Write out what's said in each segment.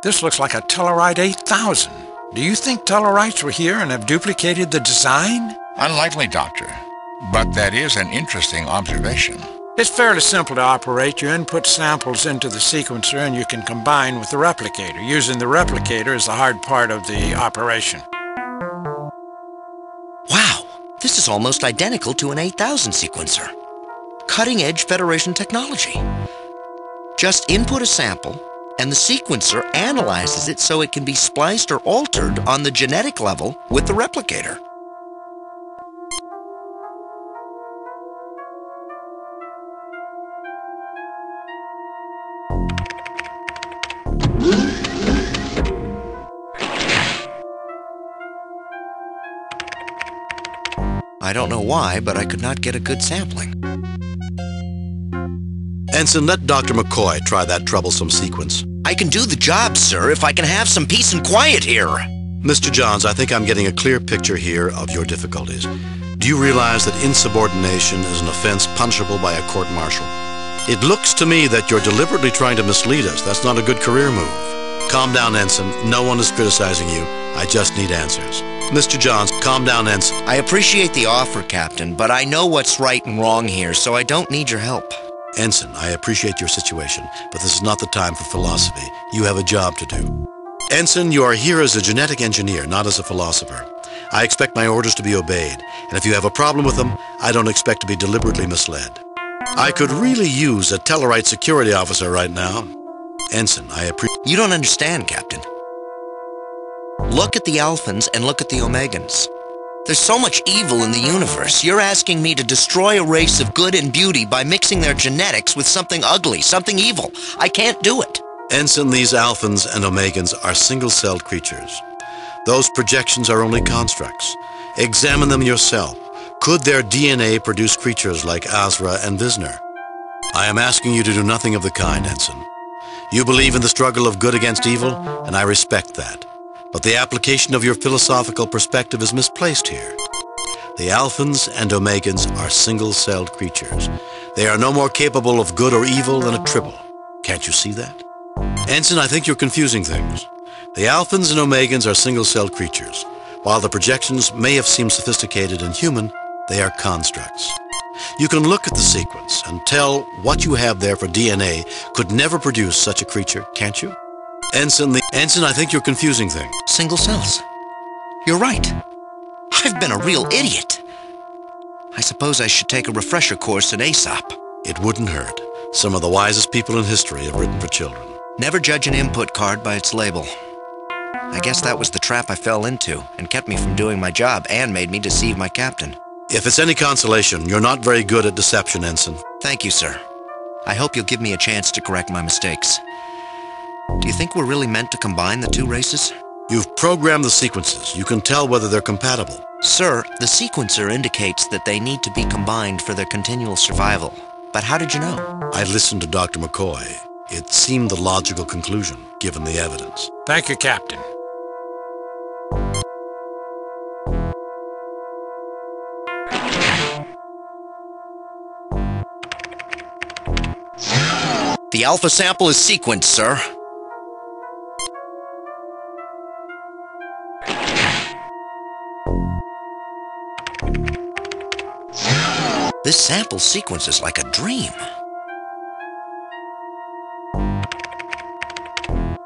This looks like a Tellarite 8000. Do you think Tellarites were here and have duplicated the design? Unlikely, Doctor. But that is an interesting observation. It's fairly simple to operate. You input samples into the sequencer and you can combine with the replicator. Using the replicator is the hard part of the operation. Wow, this is almost identical to an 8000 sequencer. Cutting-edge Federation technology. Just input a sample, and the sequencer analyzes it so it can be spliced or altered on the genetic level with the replicator. I don't know why, but I could not get a good sampling. Ensign, let Dr. McCoy try that troublesome sequence. I can do the job, sir, if I can have some peace and quiet here. Mr. Johns, I think I'm getting a clear picture here of your difficulties. Do you realize that insubordination is an offense punishable by a court-martial? It looks to me that you're deliberately trying to mislead us. That's not a good career move. Calm down, Ensign. No one is criticizing you. I just need answers. Mr. Johns, calm down, Ensign. I appreciate the offer, Captain, but I know what's right and wrong here, so I don't need your help. Ensign, I appreciate your situation, but this is not the time for philosophy. You have a job to do. Ensign, you are here as a genetic engineer, not as a philosopher. I expect my orders to be obeyed, and if you have a problem with them, I don't expect to be deliberately misled. I could really use a Tellarite security officer right now. Ensign, I appreciate... You don't understand, Captain. Look at the Alphans and look at the Omegans. There's so much evil in the universe. You're asking me to destroy a race of good and beauty by mixing their genetics with something ugly, something evil. I can't do it. Ensign, these Alphans and Omegans are single-celled creatures. Those projections are only constructs. Examine them yourself. Could their DNA produce creatures like Azra and Visner? I am asking you to do nothing of the kind, Ensign. You believe in the struggle of good against evil, and I respect that. But the application of your philosophical perspective is misplaced here. The Alphans and Omegans are single-celled creatures. They are no more capable of good or evil than a triple. Can't you see that? Ensign, I think you're confusing things. The Alphans and Omegans are single-celled creatures. While the projections may have seemed sophisticated and human, they are constructs. You can look at the sequence and tell what you have there for DNA could never produce such a creature, can't you? Ensign, I think you're confusing things. Single cells. You're right. I've been a real idiot. I suppose I should take a refresher course in Aesop. It wouldn't hurt. Some of the wisest people in history have written for children. Never judge an input card by its label. I guess that was the trap I fell into and kept me from doing my job and made me deceive my captain. If it's any consolation, you're not very good at deception, Ensign. Thank you, sir. I hope you'll give me a chance to correct my mistakes. Do you think we're really meant to combine the two races? You've programmed the sequences. You can tell whether they're compatible. Sir, the sequencer indicates that they need to be combined for their continual survival. But how did you know? I listened to Dr. McCoy. It seemed the logical conclusion, given the evidence. Thank you, Captain. The alpha sample is sequenced, sir. This sample sequence is like a dream.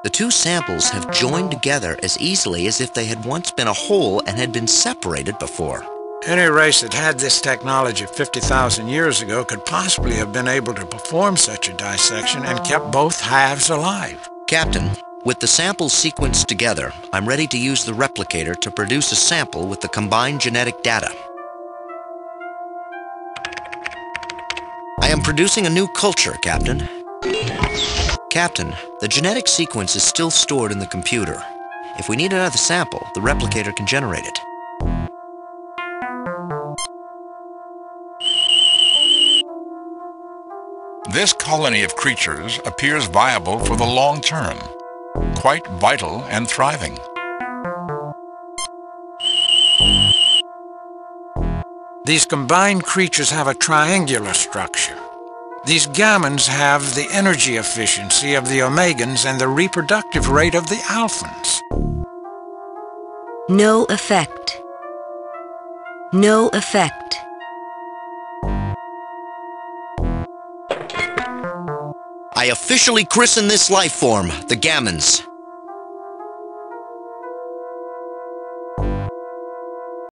The two samples have joined together as easily as if they had once been a whole and had been separated before. Any race that had this technology 50,000 years ago could possibly have been able to perform such a dissection and kept both halves alive. Captain, with the samples sequenced together, I'm ready to use the replicator to produce a sample with the combined genetic data. I am producing a new culture, Captain. Captain, the genetic sequence is still stored in the computer. If we need another sample, the replicator can generate it. This colony of creatures appears viable for the long term, quite vital and thriving. These combined creatures have a triangular structure. These gammons have the energy efficiency of the omegans and the reproductive rate of the alphans. No effect. No effect. I officially christen this life form the gammons.